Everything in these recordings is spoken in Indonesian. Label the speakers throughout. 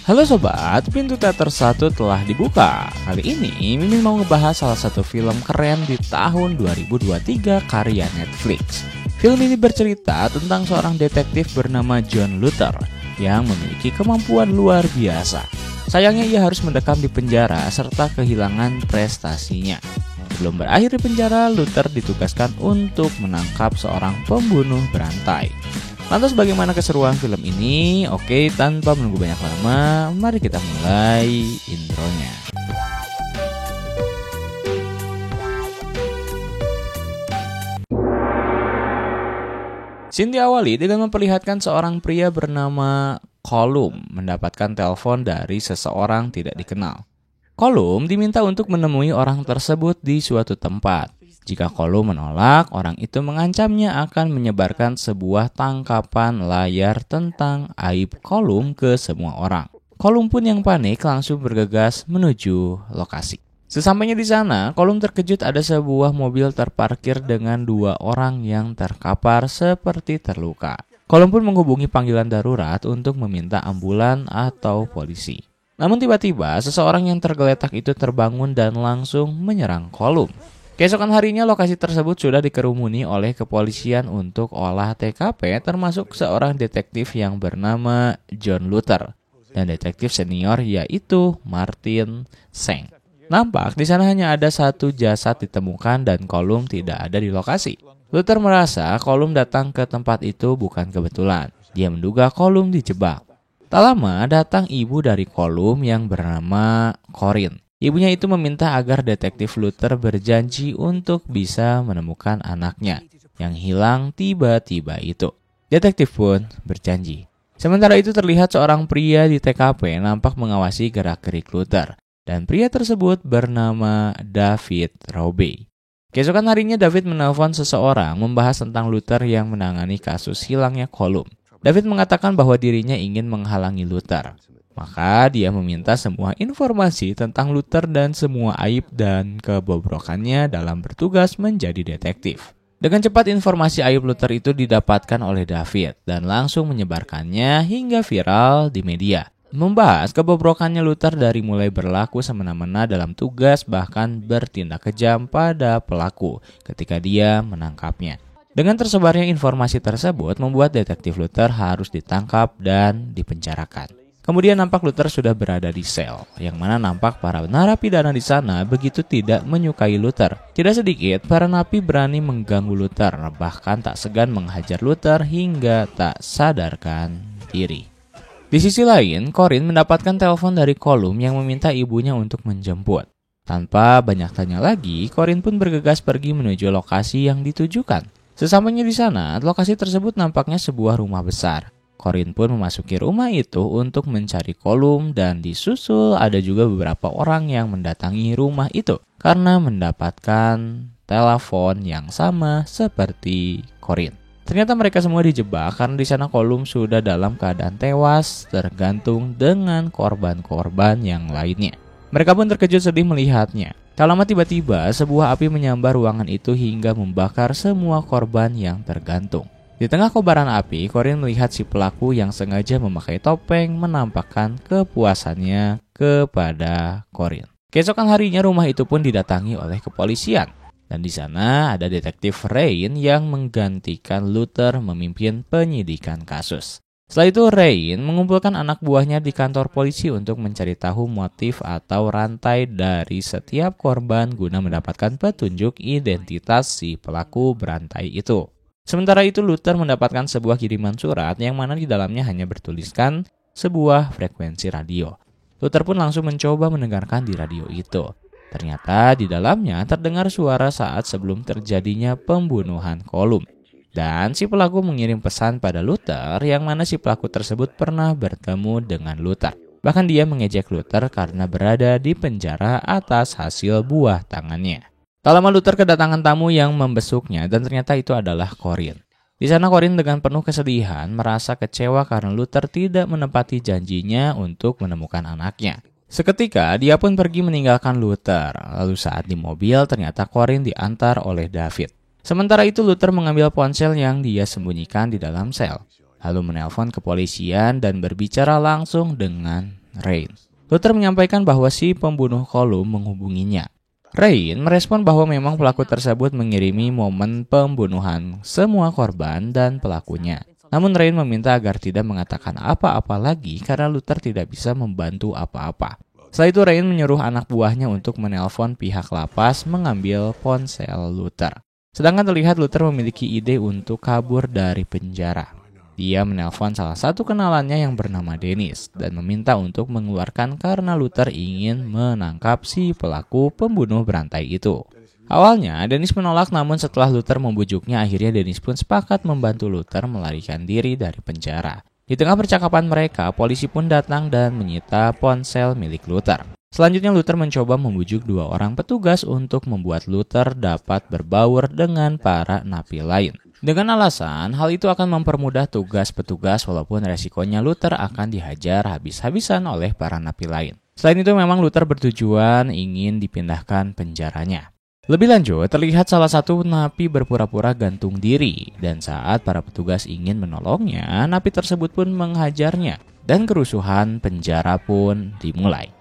Speaker 1: Halo sobat, pintu teater 1 telah dibuka. Kali ini Mimin mau ngebahas salah satu film keren di tahun 2023 karya Netflix. Film ini bercerita tentang seorang detektif bernama John Luther yang memiliki kemampuan luar biasa. Sayangnya ia harus mendekam di penjara serta kehilangan prestasinya. Sebelum berakhir di penjara, Luther ditugaskan untuk menangkap seorang pembunuh berantai. Lantas bagaimana keseruan film ini? Oke, tanpa menunggu banyak lama, mari kita mulai intronya. Scene diawali dengan memperlihatkan seorang pria bernama Colum mendapatkan telepon dari seseorang tidak dikenal. Colum diminta untuk menemui orang tersebut di suatu tempat. Jika Colum menolak, orang itu mengancamnya akan menyebarkan sebuah tangkapan layar tentang aib Colum ke semua orang. Colum pun yang panik langsung bergegas menuju lokasi. Sesampainya di sana, Colum terkejut ada sebuah mobil terparkir dengan dua orang yang terkapar seperti terluka. Colum pun menghubungi panggilan darurat untuk meminta ambulan atau polisi. Namun tiba-tiba seseorang yang tergeletak itu terbangun dan langsung menyerang Colum. Keesokan harinya lokasi tersebut sudah dikerumuni oleh kepolisian untuk olah TKP termasuk seorang detektif yang bernama John Luther dan detektif senior yaitu Martin Seng. Nampak di sana hanya ada satu jasad ditemukan dan Colum tidak ada di lokasi. Luther merasa Colum datang ke tempat itu bukan kebetulan. Dia menduga Colum dijebak. Tak lama datang ibu dari Colum yang bernama Corinne. Ibunya itu meminta agar detektif Luther berjanji untuk bisa menemukan anaknya yang hilang tiba-tiba itu. Detektif pun berjanji. Sementara itu terlihat seorang pria di TKP nampak mengawasi gerak-gerik Luther. Dan pria tersebut bernama David Robbie. Keesokan harinya David menelpon seseorang membahas tentang Luther yang menangani kasus hilangnya Colum. David mengatakan bahwa dirinya ingin menghalangi Luther. Maka dia meminta semua informasi tentang Luther dan semua aib dan kebobrokannya dalam bertugas menjadi detektif. Dengan cepat informasi aib Luther itu didapatkan oleh David dan langsung menyebarkannya hingga viral di media. Membahas kebobrokannya Luther dari mulai berlaku semena-mena dalam tugas bahkan bertindak kejam pada pelaku ketika dia menangkapnya. Dengan tersebarnya informasi tersebut membuat detektif Luther harus ditangkap dan dipenjarakan. Kemudian nampak Luther sudah berada di sel, yang mana nampak para narapidana di sana begitu tidak menyukai Luther. Tidak sedikit, para napi berani mengganggu Luther, bahkan tak segan menghajar Luther hingga tak sadarkan diri. Di sisi lain, Corinne mendapatkan telepon dari Colum yang meminta ibunya untuk menjemput. Tanpa banyak tanya lagi, Corinne pun bergegas pergi menuju lokasi yang ditujukan. Sesampainya di sana, lokasi tersebut nampaknya sebuah rumah besar. Corinne pun memasuki rumah itu untuk mencari Colum dan disusul ada juga beberapa orang yang mendatangi rumah itu karena mendapatkan telepon yang sama seperti Corinne. Ternyata mereka semua dijebak karena di sana Colum sudah dalam keadaan tewas tergantung dengan korban-korban yang lainnya. Mereka pun terkejut sedih melihatnya. Tak lama tiba-tiba sebuah api menyambar ruangan itu hingga membakar semua korban yang tergantung. Di tengah kobaran api, Corinne melihat si pelaku yang sengaja memakai topeng menampakkan kepuasannya kepada Corinne. Keesokan harinya rumah itu pun didatangi oleh kepolisian. Dan di sana ada detektif Rain yang menggantikan Luther memimpin penyidikan kasus. Setelah itu Rain mengumpulkan anak buahnya di kantor polisi untuk mencari tahu motif atau rantai dari setiap korban guna mendapatkan petunjuk identitas si pelaku berantai itu. Sementara itu Luther mendapatkan sebuah kiriman surat yang mana di dalamnya hanya bertuliskan sebuah frekuensi radio. Luther pun langsung mencoba mendengarkan di radio itu. Ternyata di dalamnya terdengar suara saat sebelum terjadinya pembunuhan Colum. Dan si pelaku mengirim pesan pada Luther yang mana si pelaku tersebut pernah bertemu dengan Luther. Bahkan dia mengejek Luther karena berada di penjara atas hasil buah tangannya. Tak lama Luther kedatangan tamu yang membesuknya dan ternyata itu adalah Corinne. Di sana Corinne dengan penuh kesedihan merasa kecewa karena Luther tidak menepati janjinya untuk menemukan anaknya. Seketika dia pun pergi meninggalkan Luther. Lalu saat di mobil ternyata Corinne diantar oleh David. Sementara itu Luther mengambil ponsel yang dia sembunyikan di dalam sel. Lalu menelpon kepolisian dan berbicara langsung dengan Rain. Luther menyampaikan bahwa si pembunuh Colum menghubunginya. Rain merespon bahwa memang pelaku tersebut mengirimi momen pembunuhan semua korban dan pelakunya. Namun Rain meminta agar tidak mengatakan apa-apa lagi karena Luther tidak bisa membantu apa-apa. Setelah itu Rain menyuruh anak buahnya untuk menelpon pihak lapas mengambil ponsel Luther. Sedangkan terlihat Luther memiliki ide untuk kabur dari penjara. Dia menelpon salah satu kenalannya yang bernama Dennis dan meminta untuk mengeluarkan karena Luther ingin menangkap si pelaku pembunuh berantai itu. Awalnya Dennis menolak, namun setelah Luther membujuknya, akhirnya Dennis pun sepakat membantu Luther melarikan diri dari penjara. Di tengah percakapan mereka, polisi pun datang dan menyita ponsel milik Luther. Selanjutnya Luther mencoba membujuk 2 orang petugas untuk membuat Luther dapat berbaur dengan para napi lain. Dengan alasan hal itu akan mempermudah tugas petugas walaupun resikonya Luther akan dihajar habis-habisan oleh para napi lain. Selain itu memang Luther bertujuan ingin dipindahkan penjaranya. Lebih lanjut, terlihat salah satu napi berpura-pura gantung diri dan saat para petugas ingin menolongnya, napi tersebut pun menghajarnya dan kerusuhan penjara pun dimulai.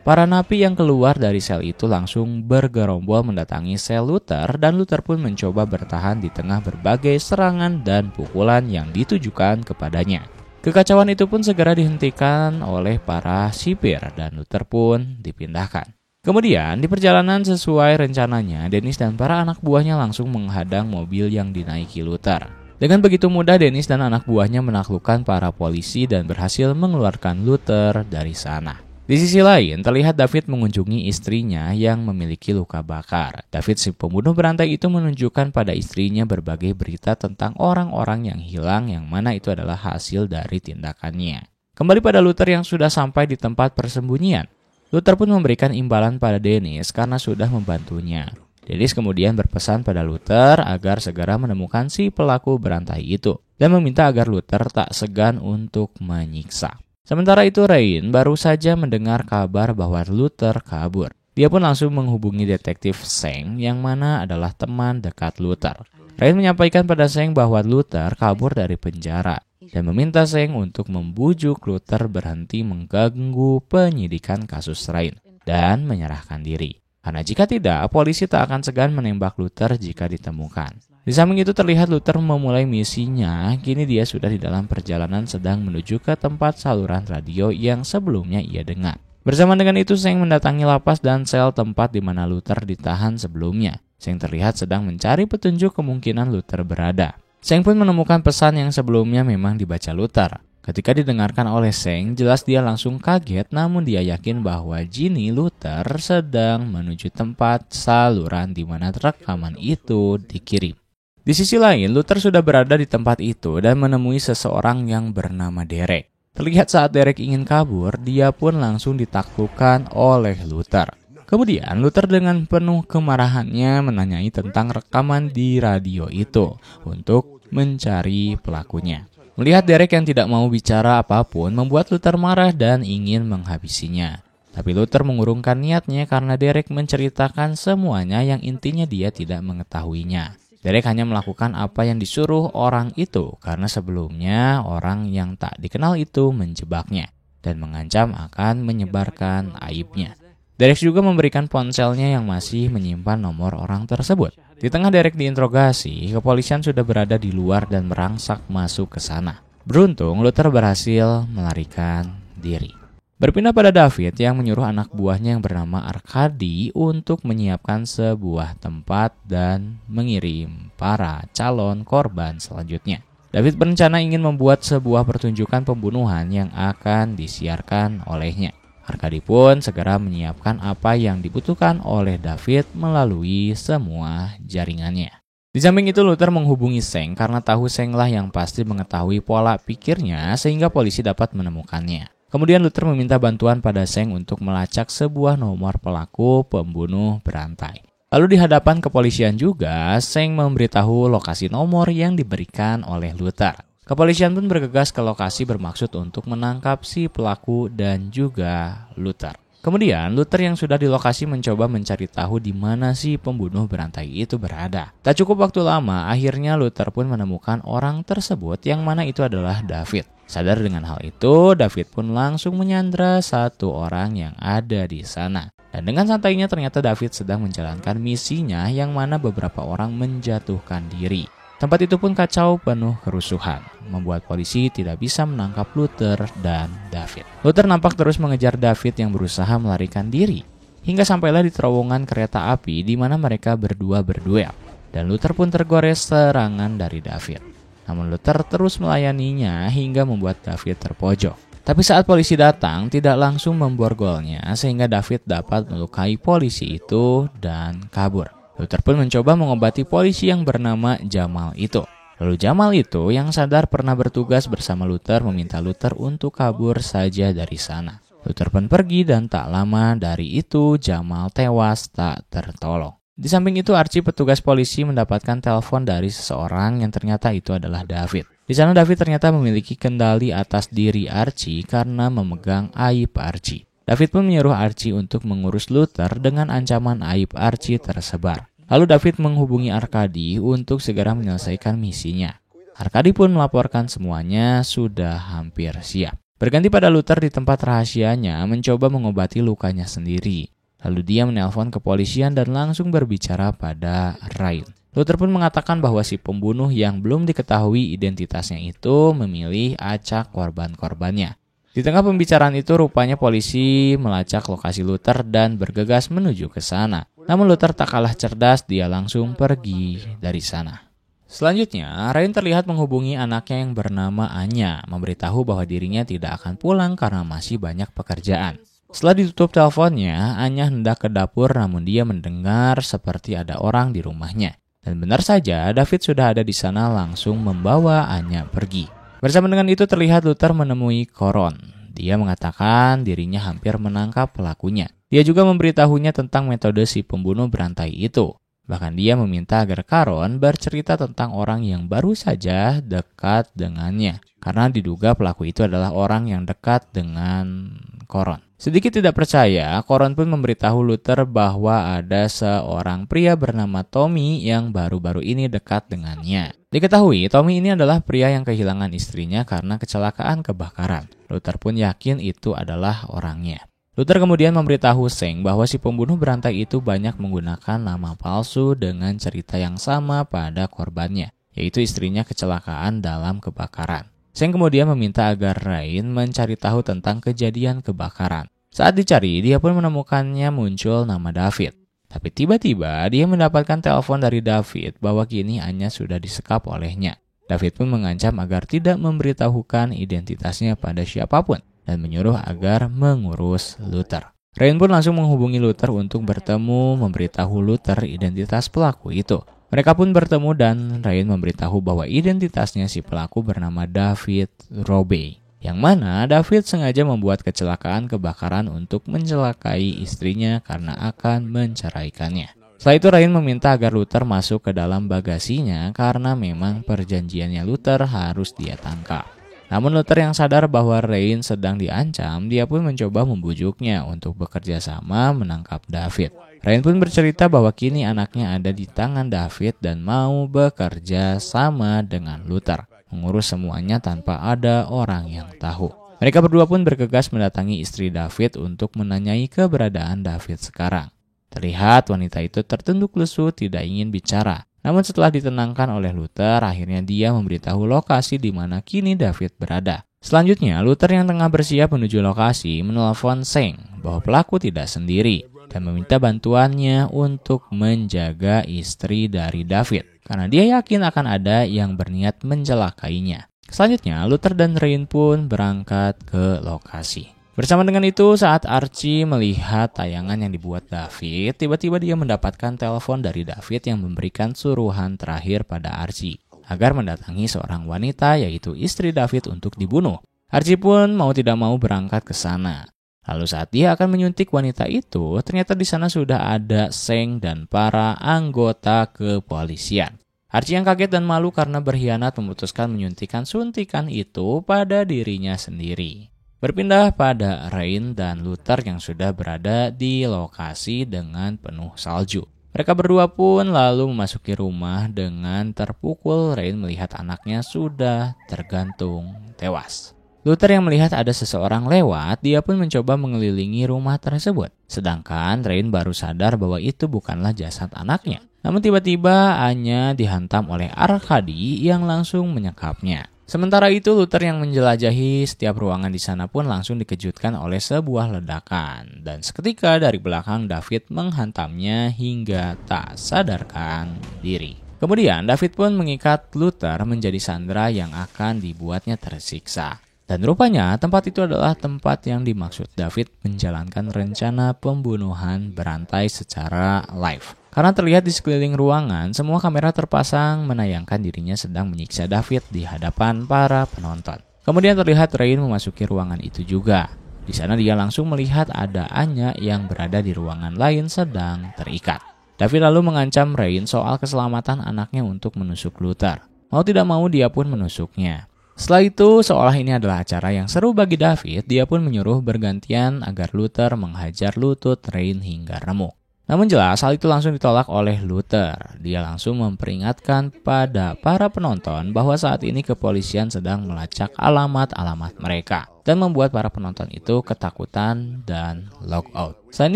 Speaker 1: Para napi yang keluar dari sel itu langsung bergerombol mendatangi sel Luther dan Luther pun mencoba bertahan di tengah berbagai serangan dan pukulan yang ditujukan kepadanya. Kekacauan itu pun segera dihentikan oleh para sipir dan Luther pun dipindahkan. Kemudian di perjalanan sesuai rencananya, Dennis dan para anak buahnya langsung menghadang mobil yang dinaiki Luther. Dengan begitu mudah Dennis dan anak buahnya menaklukkan para polisi dan berhasil mengeluarkan Luther dari sana. Di sisi lain, terlihat David mengunjungi istrinya yang memiliki luka bakar. David, si pembunuh berantai itu, menunjukkan pada istrinya berbagai berita tentang orang-orang yang hilang yang mana itu adalah hasil dari tindakannya. Kembali pada Luther yang sudah sampai di tempat persembunyian, Luther pun memberikan imbalan pada Dennis karena sudah membantunya. Dennis kemudian berpesan pada Luther agar segera menemukan si pelaku berantai itu dan meminta agar Luther tak segan untuk menyiksa. Sementara itu Rain baru saja mendengar kabar bahwa Luther kabur. Dia pun langsung menghubungi detektif Seng yang mana adalah teman dekat Luther. Rain menyampaikan pada Seng bahwa Luther kabur dari penjara dan meminta Seng untuk membujuk Luther berhenti mengganggu penyidikan kasus Rain dan menyerahkan diri. Karena jika tidak, polisi tak akan segan menembak Luther jika ditemukan. Di samping itu terlihat Luther memulai misinya, kini dia sudah di dalam perjalanan sedang menuju ke tempat saluran radio yang sebelumnya ia dengar. Bersama dengan itu Seng mendatangi lapas dan sel tempat di mana Luther ditahan sebelumnya. Seng terlihat sedang mencari petunjuk kemungkinan Luther berada. Seng pun menemukan pesan yang sebelumnya memang dibaca Luther. Ketika didengarkan oleh Seng, jelas dia langsung kaget, namun dia yakin bahwa Ginny Luther sedang menuju tempat saluran di mana rekaman itu dikirim. Di sisi lain, Luther sudah berada di tempat itu dan menemui seseorang yang bernama Derek. Terlihat saat Derek ingin kabur, dia pun langsung ditaklukkan oleh Luther. Kemudian Luther dengan penuh kemarahannya menanyai tentang rekaman di radio itu untuk mencari pelakunya. Melihat Derek yang tidak mau bicara apapun membuat Luther marah dan ingin menghabisinya. Tapi Luther mengurungkan niatnya karena Derek menceritakan semuanya yang intinya dia tidak mengetahuinya. Derek hanya melakukan apa yang disuruh orang itu karena sebelumnya orang yang tak dikenal itu menjebaknya dan mengancam akan menyebarkan aibnya. Derek juga memberikan ponselnya yang masih menyimpan nomor orang tersebut. Di tengah Derek diinterogasi, kepolisian sudah berada di luar dan merangsak masuk ke sana. Beruntung, Luther berhasil melarikan diri. Berpindah pada David yang menyuruh anak buahnya yang bernama Arkady untuk menyiapkan sebuah tempat dan mengirim para calon korban selanjutnya. David berencana ingin membuat sebuah pertunjukan pembunuhan yang akan disiarkan olehnya. Arkady pun segera menyiapkan apa yang dibutuhkan oleh David melalui semua jaringannya. Di samping itu Luther menghubungi Seng karena tahu Senglah yang pasti mengetahui pola pikirnya sehingga polisi dapat menemukannya. Kemudian Luther meminta bantuan pada Seng untuk melacak sebuah nomor pelaku pembunuh berantai. Lalu di hadapan kepolisian juga, Seng memberitahu lokasi nomor yang diberikan oleh Luther. Kepolisian pun bergegas ke lokasi bermaksud untuk menangkap si pelaku dan juga Luther. Kemudian, Luther yang sudah di lokasi mencoba mencari tahu di mana si pembunuh berantai itu berada. Tak cukup waktu lama, akhirnya Luther pun menemukan orang tersebut yang mana itu adalah David. Sadar dengan hal itu, David pun langsung menyandra satu orang yang ada di sana. Dan dengan santainya ternyata David sedang menjalankan misinya yang mana beberapa orang menjatuhkan diri. Tempat itu pun kacau penuh kerusuhan, membuat polisi tidak bisa menangkap Luther dan David. Luther nampak terus mengejar David yang berusaha melarikan diri, hingga sampailah di terowongan kereta api di mana mereka berdua berduel. Dan Luther pun tergores serangan dari David. Namun Luther terus melayaninya hingga membuat David terpojok. Tapi saat polisi datang, tidak langsung memborgolnya sehingga David dapat melukai polisi itu dan kabur. Luther pun mencoba mengobati polisi yang bernama Jamal itu. Lalu Jamal itu yang sadar pernah bertugas bersama Luther meminta Luther untuk kabur saja dari sana. Luther pun pergi dan tak lama dari itu Jamal tewas tak tertolong. Di samping itu Archie petugas polisi mendapatkan telepon dari seseorang yang ternyata itu adalah David. Di sana David ternyata memiliki kendali atas diri Archie karena memegang aib Archie. David pun menyuruh Archie untuk mengurus Luther dengan ancaman aib Archie tersebar. Lalu David menghubungi Arkady untuk segera menyelesaikan misinya. Arkady pun melaporkan semuanya sudah hampir siap. Berganti pada Luther di tempat rahasianya mencoba mengobati lukanya sendiri. Lalu dia menelpon kepolisian dan langsung berbicara pada Rain. Luther pun mengatakan bahwa si pembunuh yang belum diketahui identitasnya itu memilih acak korban-korbannya. Di tengah pembicaraan itu rupanya polisi melacak lokasi Luther dan bergegas menuju ke sana. Namun Luther tak kalah cerdas, dia langsung pergi dari sana. Selanjutnya, Rain terlihat menghubungi anaknya yang bernama Anya, memberitahu bahwa dirinya tidak akan pulang karena masih banyak pekerjaan. Setelah ditutup teleponnya, Anya hendak ke dapur namun dia mendengar seperti ada orang di rumahnya. Dan benar saja, David sudah ada di sana langsung membawa Anya pergi. Bersama dengan itu terlihat Luther menemui Coron. Dia mengatakan dirinya hampir menangkap pelakunya. Dia juga memberitahunya tentang metode si pembunuh berantai itu. Bahkan dia meminta agar Caron bercerita tentang orang yang baru saja dekat dengannya. Karena diduga pelaku itu adalah orang yang dekat dengan Coron. Sedikit tidak percaya, Coron pun memberitahu Luther bahwa ada seorang pria bernama Tommy yang baru-baru ini dekat dengannya. Diketahui, Tommy ini adalah pria yang kehilangan istrinya karena kecelakaan kebakaran. Luther pun yakin itu adalah orangnya. Luther kemudian memberitahu Seng bahwa si pembunuh berantai itu banyak menggunakan nama palsu dengan cerita yang sama pada korbannya, yaitu istrinya kecelakaan dalam kebakaran. Seng kemudian meminta agar Rain mencari tahu tentang kejadian kebakaran. Saat dicari, dia pun menemukannya muncul nama David. Tapi tiba-tiba dia mendapatkan telepon dari David bahwa kini Anya sudah disekap olehnya. David pun mengancam agar tidak memberitahukan identitasnya pada siapapun dan menyuruh agar mengurus Luther. Rain pun langsung menghubungi Luther untuk bertemu memberitahu Luther identitas pelaku itu. Mereka pun bertemu dan Rain memberitahu bahwa identitasnya si pelaku bernama David Robbie. Yang mana David sengaja membuat kecelakaan kebakaran untuk mencelakai istrinya karena akan menceraikannya. Setelah itu Rain meminta agar Luther masuk ke dalam bagasinya karena memang perjanjiannya Luther harus dia tangkap. Namun Luther yang sadar bahwa Rain sedang diancam, dia pun mencoba membujuknya untuk bekerja sama menangkap David. Rain pun bercerita bahwa kini anaknya ada di tangan David dan mau bekerja sama dengan Luther, mengurus semuanya tanpa ada orang yang tahu. Mereka berdua pun bergegas mendatangi istri David untuk menanyai keberadaan David sekarang. Terlihat wanita itu tertunduk lesu tidak ingin bicara. Namun setelah ditenangkan oleh Luther, akhirnya dia memberitahu lokasi di mana kini David berada. Selanjutnya, Luther yang tengah bersiap menuju lokasi menelpon Seng bahwa pelaku tidak sendiri dan meminta bantuannya untuk menjaga istri dari David karena dia yakin akan ada yang berniat mencelakainya. Selanjutnya, Luther dan Rain pun berangkat ke lokasi. Bersama dengan itu, saat Archie melihat tayangan yang dibuat David, tiba-tiba dia mendapatkan telepon dari David yang memberikan suruhan terakhir pada Archie agar mendatangi seorang wanita yaitu istri David untuk dibunuh. Archie pun mau tidak mau berangkat ke sana. Lalu saat dia akan menyuntik wanita itu, ternyata di sana sudah ada Seng dan para anggota kepolisian. Archie yang kaget dan malu karena berkhianat memutuskan menyuntikkan suntikan itu pada dirinya sendiri. Berpindah pada Rain dan Luther yang sudah berada di lokasi dengan penuh salju. Mereka berdua pun lalu memasuki rumah dengan terpukul. Rain melihat anaknya sudah tergantung tewas. Luther yang melihat ada seseorang lewat, dia pun mencoba mengelilingi rumah tersebut. Sedangkan Rain baru sadar bahwa itu bukanlah jasad anaknya. Namun tiba-tiba Anya dihantam oleh Arkady yang langsung menyekapnya. Sementara itu Luther yang menjelajahi setiap ruangan di sana pun langsung dikejutkan oleh sebuah ledakan. Dan seketika dari belakang David menghantamnya hingga tak sadarkan diri. Kemudian David pun mengikat Luther menjadi sandera yang akan dibuatnya tersiksa. Dan rupanya tempat itu adalah tempat yang dimaksud David menjalankan rencana pembunuhan berantai secara live. Karena terlihat di sekeliling ruangan, semua kamera terpasang menayangkan dirinya sedang menyiksa David di hadapan para penonton. Kemudian terlihat Rain memasuki ruangan itu juga. Di sana dia langsung melihat ada Anya yang berada di ruangan lain sedang terikat. David lalu mengancam Rain soal keselamatan anaknya untuk menusuk Luther. Mau tidak mau dia pun menusuknya. Setelah itu, seolah ini adalah acara yang seru bagi David, dia pun menyuruh bergantian agar Luther menghajar lutut Rain hingga remuk. Namun jelas hal itu langsung ditolak oleh Luther. Dia langsung memperingatkan pada para penonton bahwa saat ini kepolisian sedang melacak alamat-alamat mereka dan membuat para penonton itu ketakutan dan lock out. Selain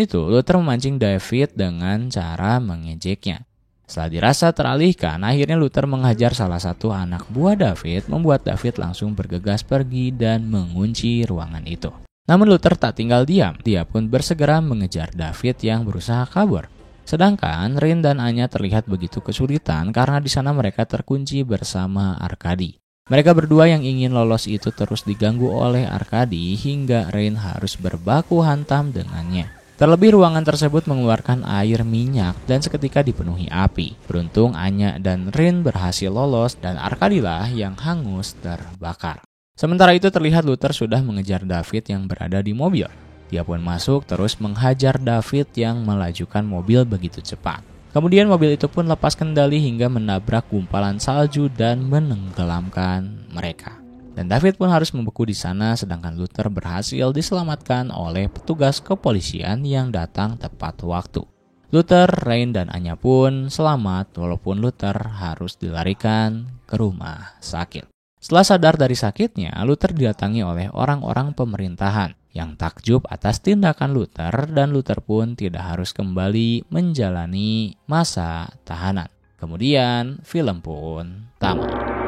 Speaker 1: itu, Luther memancing David dengan cara mengejeknya. Setelah dirasa teralihkan, akhirnya Luther menghajar salah satu anak buah David, membuat David langsung bergegas pergi dan mengunci ruangan itu. Namun Luther tak tinggal diam, dia pun bersegera mengejar David yang berusaha kabur. Sedangkan Rain dan Anya terlihat begitu kesulitan karena di sana mereka terkunci bersama Arkady. Mereka berdua yang ingin lolos itu terus diganggu oleh Arkady hingga Rain harus berbaku hantam dengannya. Terlebih ruangan tersebut mengeluarkan air minyak dan seketika dipenuhi api. Beruntung Anya dan Rain berhasil lolos dan Arkady lah yang hangus terbakar. Sementara itu terlihat Luther sudah mengejar David yang berada di mobil. Dia pun masuk terus menghajar David yang melajukan mobil begitu cepat. Kemudian mobil itu pun lepas kendali hingga menabrak gumpalan salju dan menenggelamkan mereka. Dan David pun harus membeku di sana sedangkan Luther berhasil diselamatkan oleh petugas kepolisian yang datang tepat waktu. Luther, Rain, dan Anya pun selamat walaupun Luther harus dilarikan ke rumah sakit. Setelah sadar dari sakitnya, Luther didatangi oleh orang-orang pemerintahan yang takjub atas tindakan Luther dan Luther pun tidak harus kembali menjalani masa tahanan. Kemudian film pun tamat.